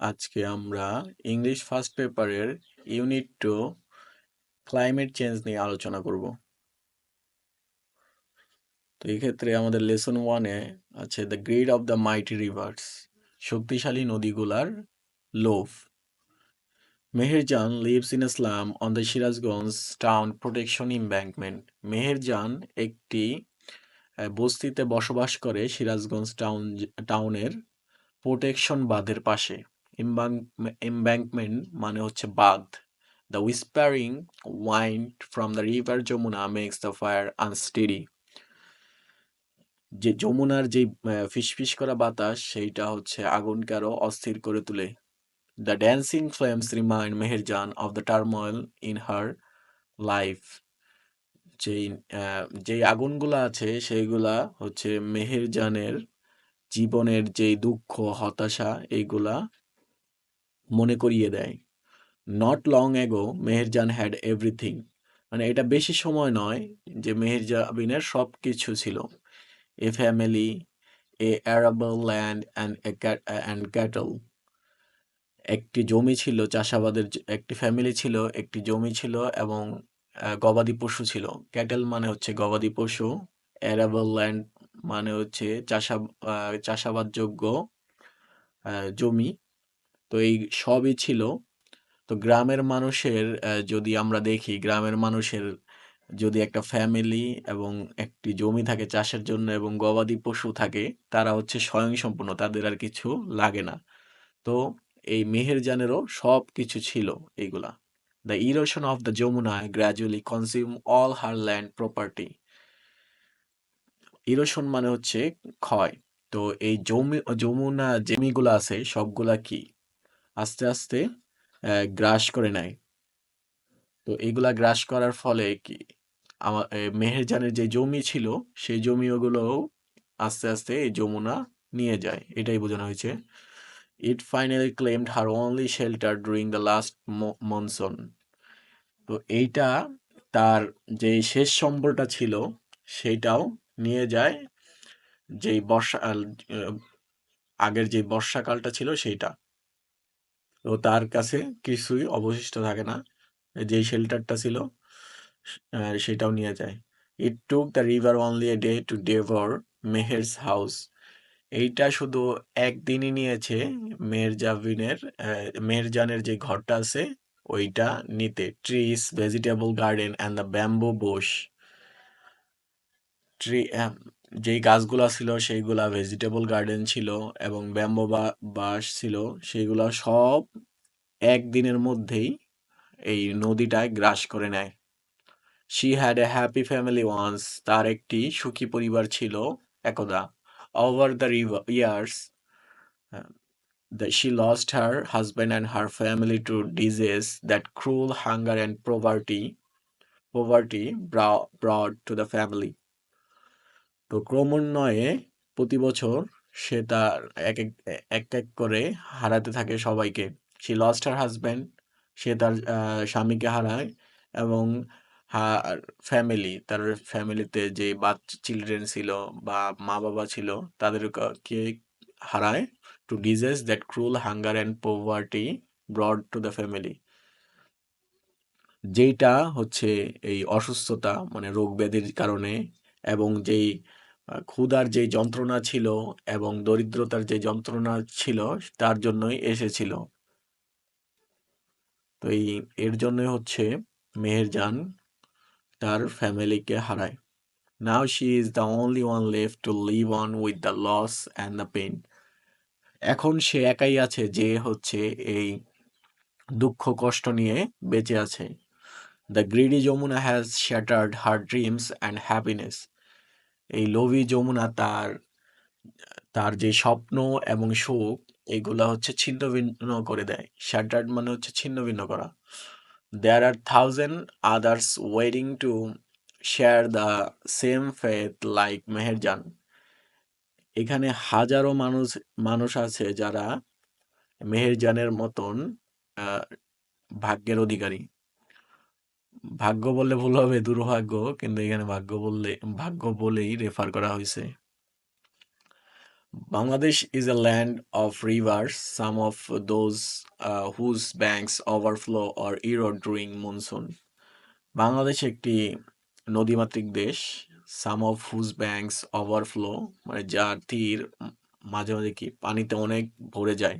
আজকে আমরা English first পেপারের ইউনিট 2 ক্লাইমেট চেঞ্জ নিয়ে আলোচনা করব। তো এই ক্ষেত্রে আমাদের লেসন 1-এ আছে the greed of the mighty rivers, শক্তিশালী নদীগুলার লোভ। Meherjan lives in a slum on the Sirajganj town protection embankment. Meherjan একটি বস্তিতে বসবাস করে সিরাজগঞ্জ টাউনের প্রোটেকশন বাঁধের পাশে। এমব্যাঙ্কমেন্ট মানে হচ্ছে বাঁধ। The whispering wind from the river Jamuna makes the fire unsteady. যে যমুনার যে ফিসফিস করা বাতাস সেইটা হচ্ছে আগুনকে আরো অস্থির করে তোলে। The dancing flames remind Meherjan of the turmoil in her life. যেই আগুনগুলা আছে সেইগুলা হচ্ছে মেহেরজানের জীবনের যেই দুঃখ হতাশা এইগুলা মনে করিয়ে দেয়। Not long ago Meherjaan had everything, মানে এটা বেশি সময় নয় যে মেহেরজাবিনের সব কিছু ছিল। এ family, A arable land and cattle. একটি জমি ছিল, চাষাবাদের একটি ফ্যামিলি ছিল, একটি জমি ছিল এবং গবাদি পশু ছিল। ক্যাটেল মানে হচ্ছে গবাদি পশু, অ্যারাবল ল্যান্ড মানে হচ্ছে চাষাবাদযোগ্য জমি। তো এই সবই ছিল। তো গ্রামের মানুষের যদি আমরা দেখি, গ্রামের মানুষের যদি একটা ফ্যামিলি এবং একটি জমি থাকে চাষের জন্য এবং গবাদি পশু থাকে, তারা হচ্ছে স্বয়ংসম্পূর্ণ, তাদের আর কিছু লাগে না। তো এই মেহেরজানেরও সব কিছু ছিল এইগুলা। The erosion of the Jamuna gradually consume all her land property. Erosion মানে হচ্ছে ক্ষয়। তো এই যমুনা জমিগুলা আছে সবগুলা কি আস্তে আস্তে গ্রাস করে নেয়। তো এগুলা গ্রাস করার ফলে কি মেহেরজানের যে জমি ছিল সেই জমিগুলোও আস্তে আস্তে এই যমুনা নিয়ে যায়, এটাই বোঝানো হয়েছে। ইট finally claimed her only shelter during the last monsoon. তো এইটা তার যে শেষ সম্বলটা ছিল সেইটাও নিয়ে যায়, যেই আগের যে বর্ষাকালটা ছিল সেইটা। তো তার কাছে কিছুই অবশিষ্ট থাকে না, যেই শেল্টারটা ছিল সেটাও নিয়ে যায়। It took the river only a day to devour Meher's house. এইটা শুধু একদিনই নিয়েছে মেহেরজানের যে ঘরটা আছে ওইটা নিতে। Trees, vegetable garden and the bamboo Bush. Tree যেই গাছগুলা ছিল সেইগুলা ভেজিটেবল গার্ডেন ছিল এবং ব্যাম্বো বাস ছিল, সেইগুলা সব একদিনের মধ্যেই এই নদীটায় গ্রাস করে নেয়। She had a happy family once. তার একটি সুখী পরিবার ছিল একদা। Over the years she lost her husband and her family to disease that cruel hunger and poverty brought to the family. তো ক্রমান্বয়ে প্রতি বছর সে তার এক এক করে হারাতে থাকে সবাইকে। she lost her husband, সে তার স্বামীকে হারায় এবং ফ্যামিলি, তার ফ্যামিলিতে যে চিলড্রেন ছিল বা মা বাবা ছিল তাদেরকে হারায়। Two disease that ক্রুল hunger and poverty broad to the family, যেইটা হচ্ছে এই অসুস্থতা মানে রোগ ব্যাধির কারণে এবং যেই ক্ষুধার যে যন্ত্রণা ছিল এবং দরিদ্রতার যে যন্ত্রণা ছিল তার জন্যই এসেছিল। তো এর জন্যই হচ্ছে মেহেরজান তার ফ্যামিলিকে হারায়। Now she is the only one left to live on with the loss and the pain. এখন সে একাই আছে যে হচ্ছে এই দুঃখ কষ্ট নিয়ে বেঁচে আছে। The greedy Jamuna has shattered her dreams and happiness. এই লোভী যমুনা তার তার যে স্বপ্ন এবং সুখ এগুলা হচ্ছে ছিন্ন ভিন্ন করে দেয়। শ্যাটার্ড মানে হচ্ছে ছিন্ন ভিন্ন করা। There are thousand others waiting to share the same fate like Meherjan. এখানে হাজারো মানুষ আছে যারা মেহেরজানের মতন ভাগ্যের অধিকারী। ভাগ্য বললে ভুল হবে, দুর্ভাগ্য, কিন্তু এখানে ভাগ্য বলেই রেফার করা হয়েছে। Bangladesh is a land of rivers, some of those whose banks overflow or erode during monsoon. Bangladesh একটি নদীমাতৃক দেশ, some of whose banks overflow মানে যার তীর মাঝে মাঝে কি পানিতে অনেক ভরে যায়,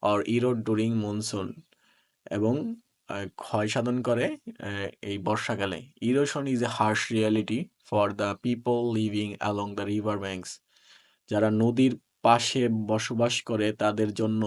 or erode during monsoon এবং ক্ষয় সাধন করে এই বর্ষাকালে। Erosion is a harsh reality for the people living along the river banks. যারা নদীর পাশে বসবাস করে তাদের জন্য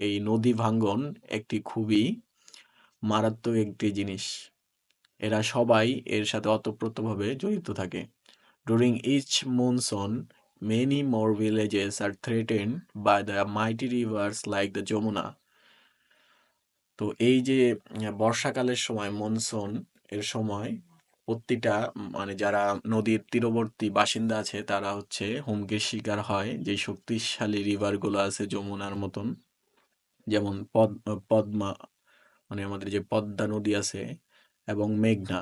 এই নদী ভাঙ্গন একটি খুবই মারাত্মক একটি জিনিস। এরা সবাই এর সাথে ওতপ্রোতভাবে জড়িত থাকে। During each monsoon, many more villages are threatened by the mighty rivers like the Jamuna. তো এই যে বর্ষাকালের সময় মনসুন এর সময় প্রতিটা মানে যারা নদীর তীরবর্তী বাসিন্দা আছে তারা হচ্ছে হুমকির শিকার হয় যে শক্তিশালী রিভার গুলো আছে যমুনার মতন, যেমন পদ্মা মানে আমাদের যে পদ্মা নদী আছে এবং মেঘনা।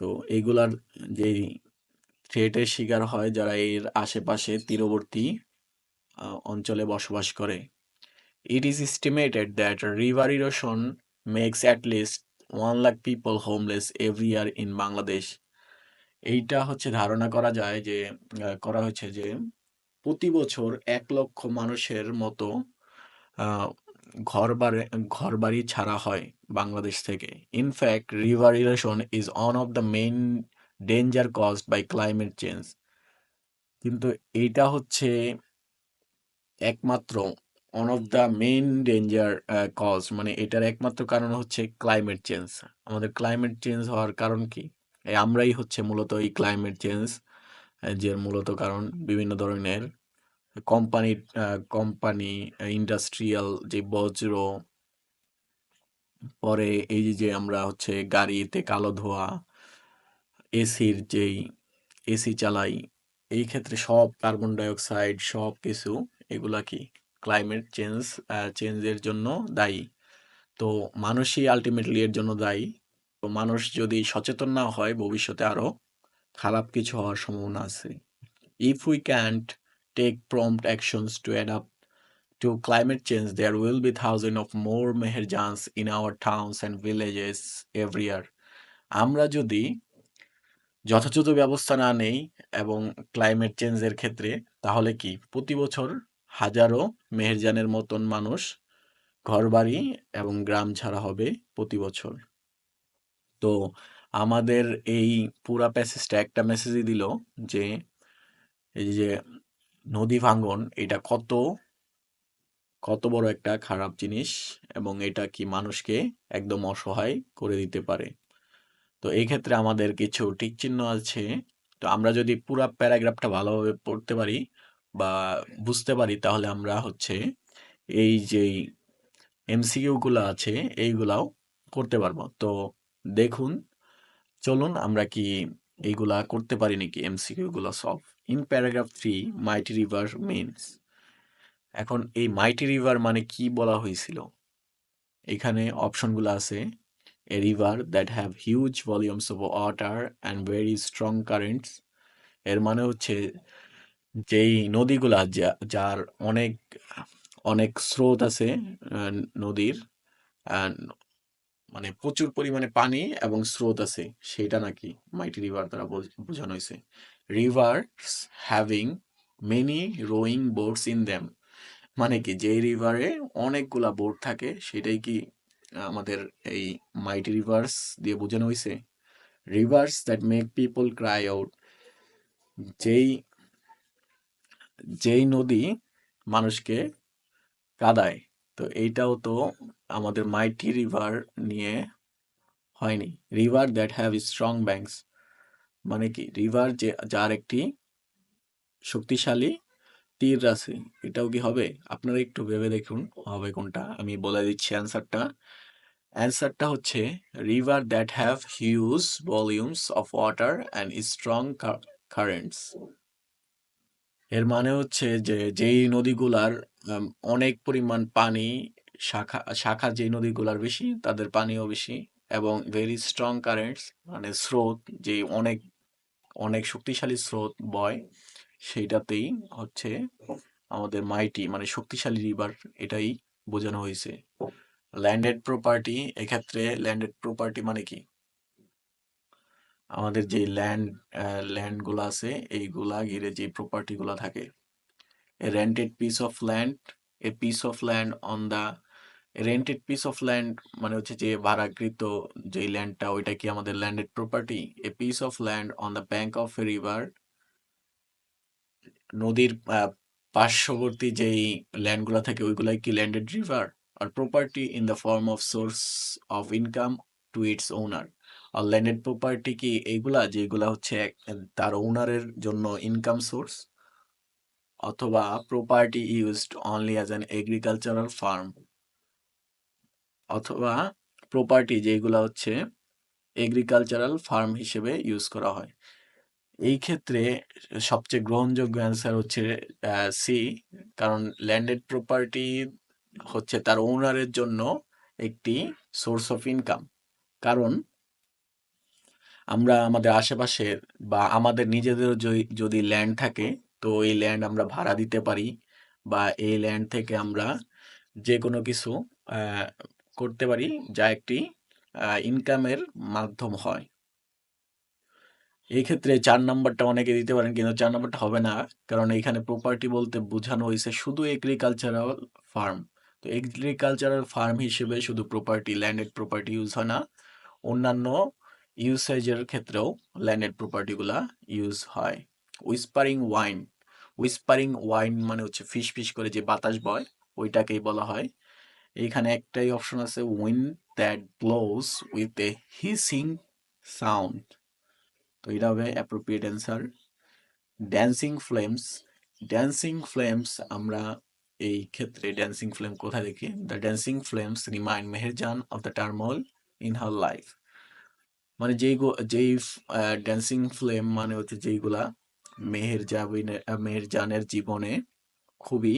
তো এইগুলার যে থ্রেটের শিকার হয় যারা এর আশেপাশে তীরবর্তী অঞ্চলে বসবাস করে। It is estimated that river erosion makes at least 1 lakh people homeless every year in Bangladesh. এইটা হচ্ছে ধারণা করা যায় যে করা হয়েছে যে প্রতি বছর 1 লক্ষ মানুষের মতো আহ, ঘরবাড়ি ছাড়া হয় বাংলাদেশ থেকে। In fact, river erosion is one of the main danger caused by climate change. কিন্তু এইটা হচ্ছে একমাত্র one of the main danger cause মানে এটার একমাত্র কারণ হচ্ছে ক্লাইমেট চেঞ্জ। আমাদের ক্লাইমেট চেঞ্জ হওয়ার কারণ কি? আমরাই হচ্ছে মূলত এই ক্লাইমেট চেঞ্জ যে মূলত কারণ। বিভিন্ন ধরনের কোম্পানি ইন্ডাস্ট্রিয়াল যে বজ্র, পরে এই যে আমরা হচ্ছে গাড়িতে কালো ধোঁয়া, এসির যেই এসি চালাই, এই ক্ষেত্রে সব কার্বন ডাই অক্সাইড সব কিছু এগুলা কি ক্লাইমেট চেঞ্জের জন্য দায়ী। তো মানুষই আলটিমেটলি এর জন্য দায়ী। তো মানুষ যদি সচেতন না হয় ভবিষ্যতে আরো খারাপ কিছু হওয়ার সম্ভাবনা আছে। If we can't take prompt actions to adapt to climate change, there will be thousands of more Meherjans in our towns and villages every year. আমরা যদি যথাযথ ব্যবস্থা না নেই এবং ক্লাইমেট চেঞ্জের ক্ষেত্রে, তাহলে কি প্রতি বছর হাজারো মেহেরজানের মতন মানুষ ঘরবাড়ি এবং গ্রাম ছাড়া হবে প্রতি বছর। তো আমাদের এই পুরা প্যাসেজটা একটা মেসেজই দিল যে এই যে নদী ভাঙ্গন এটা কত কত বড় একটা খারাপ জিনিস এবং এটা কি মানুষকে একদম অসহায় করে দিতে পারে। তো এই ক্ষেত্রে আমাদের কিছু টিক চিহ্ন আছে। তো আমরা যদি পুরা প্যারাগ্রাফটা ভালোভাবে পড়তে পারি বা বুঝতে পারি তাহলে আমরা হচ্ছে এই যেই এমসিকিউ গুলো আছে এইগুলাও করতে পারবো। তো দেখুন, চলুন আমরা কি এইগুলা করতে পারি নাকি এমসিকিউ গুলো solve. In paragraph 3 mighty river means. এখন এই মাইটি রিভার মানে কি বলা হয়েছিল, এখানে অপশনগুলো আছে। A river that have huge volumes of water and very strong currents, এর মানে হচ্ছে যেই নদীগুলা যার অনেক অনেক স্রোত আছে আহ, নদীর আহ, মানে প্রচুর পরিমাণে পানি এবং স্রোত আছে, সেটা নাকি মাইটি রিভার দ্বারা বোঝানো হয়েছে। Rivers having many rowing boats in them, মানে কি যে রিভারে অনেকগুলা বোট থাকে সেটাই কি আমাদের এই মাইটি রিভার্স দিয়ে বোঝানো হয়েছে। Rivers that make people cry out, যেই যেই নদী মানুষকে কাঁদায়। তো এইটাও তো আমাদের মাইটি রিভার নিয়ে হয়নি। River that have strong banks, মানে কি রিভার যে যার একটি শক্তিশালী তীর আছে, এটাও কি হবে? আপনারা একটু ভেবে দেখুন হবে কোনটা, আমি বলে দিচ্ছি অ্যান্সারটা। অ্যান্সারটা হচ্ছে river that have huge volumes of water and strong currents. এর মানে হচ্ছে যে যেই নদীগুলার অনেক পরিমাণ পানি, শাখা শাখা যেই নদীগুলার বেশি তাদের পানিও বেশি, এবং ভেরি স্ট্রং কারেন্টস মানে স্রোত, যে অনেক অনেক শক্তিশালী স্রোত বয় সেইটাতেই হচ্ছে আমাদের মাইটি মানে শক্তিশালী রিভার এটাই বোঝানো হয়েছে। ল্যান্ডেড প্রপার্টি, এক্ষেত্রে ল্যান্ডেড প্রপার্টি মানে কি? আমাদের যে ল্যান্ডগুলো আছে এইগুলা ঘিরে যে প্রপার্টিগুলো থাকে। A rented piece of land, a piece of land on the rented piece of land মানে হচ্ছে যে ভাড়াকৃত যে ল্যান্ডটা ওইটা কি আমাদের landed property? A piece of land on the bank of a river, নদীর পার্শ্ববর্তী যেই ল্যান্ডগুলো থাকে ওইগুলাই কি ল্যান্ডেড রিভার? আর property in the form of source of income to its owner. আর ল্যান্ডেড প্রপার্টি কি এইগুলা যেগুলা হচ্ছে তার ওনারের জন্য ইনকাম সোর্স, অথবা property used only as an agricultural farm, অথবা প্রপার্টি যেগুলা হচ্ছে এগ্রিকালচারাল ফার্ম হিসেবে ইউজ করা হয়। এই ক্ষেত্রে সবচেয়ে গ্রহণযোগ্য অ্যান্সার হচ্ছে সি, কারণ ল্যান্ডেড প্রপার্টি হচ্ছে তার ওনারের জন্য একটি সোর্স অফ ইনকাম। কারণ আমরা আমাদের আশেপাশের বা আমাদের নিজেদেরও যদি ল্যান্ড থাকে, তো এই ল্যান্ড আমরা ভাড়া দিতে পারি, বা এই ল্যান্ড থেকে আমরা যে কোনো কিছু আহ, করতে পারি যা একটি ইনকামের মাধ্যম হয়। এই ক্ষেত্রে 4 নাম্বারটা অনেকে দিতে পারেন, কিন্তু 4 নাম্বারটা হবে না, কারণ এখানে প্রপার্টি বলতে বোঝানো হয়েছে শুধু এগ্রিকালচারাল ফার্ম। তো এগ্রিকালচারাল ফার্ম হিসেবে শুধু প্রপার্টি, ল্যান্ডেড প্রপার্টি ইউজ হয় না, অন্যান্য ইউসেজের ক্ষেত্রেও ল্যান্ডেড প্রপার্টিগুলা ইউজ হয়। উইসপারিং ওয়াইন, উইসপারিং ওয়াইন মানে হচ্ছে ফিস ফিস করে যে বাতাস বয় ওইটাকেই বলা হয়। এইখানে একটাই অপশন আছে, wind that blows with a hissing sound. তো এটা হবে appropriate answer. Dancing flames, dancing flames আমরা এই ক্ষেত্রে ড্যান্সিং ফ্লেম কোথায় দেখি? The dancing flames remind Meherjan of the turmoil in her life. মানে যেই ড্যান্সিং ফ্লেম মানে হচ্ছে যেইগুলা মেহেরজানের জীবনে খুবই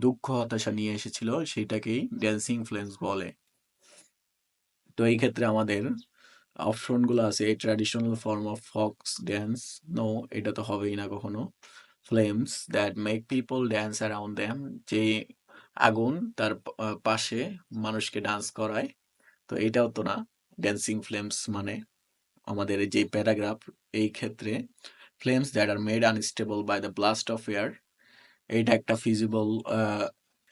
দুঃখ হতাশা নিয়ে এসেছিল, সেইটাকেই ড্যান্সিং ফ্লেমস বলে। তো এই ক্ষেত্রে আমাদের অপশনগুলো আছে, এ ট্র্যাডিশনাল ফর্ম অফ ফক্স ড্যান্স, নো, এটা তো হবেই না কখনো। Flames that make people dance around them, যে আগুন তার পাশে মানুষকে ডান্স করায়, তো এটাও তো না। ড্যান্সিং ফ্লেমস মানে আমাদের এই যে প্যারাগ্রাফ, এই ক্ষেত্রে flames that are made unstable by the blast of air, এইটা একটা ফিজিবল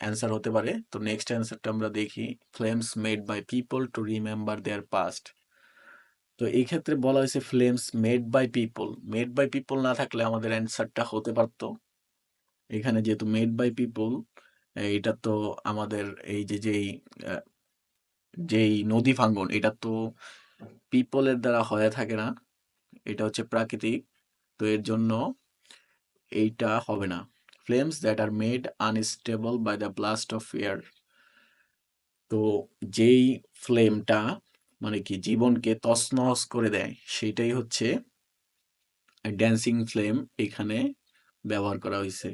অ্যান্সার হতে পারে। তো নেক্সট অ্যান্সারটা আমরা দেখি, flames made by people to remember their past. তো এই ক্ষেত্রে বলা হয়েছে flames made by people, made by people না থাকলে আমাদের অ্যান্সারটা হতে পারতো। এখানে যেহেতু মেড বাই পিপল, এটা তো আমাদের এই যেই নদী ভাঙ্গন, এটা তো পিপলের দ্বারা হয়ে থাকে না, এটা হচ্ছে প্রাকৃতিক। তো এর জন্য এইটা হবে না। Flames that are made unstable by the blast of air, তো যেই ফ্লেমটা মানে কি জীবনকে তছনছ করে দেয়, সেটাই হচ্ছে ড্যান্সিং ফ্লেম এখানে ব্যবহার করা হয়েছে।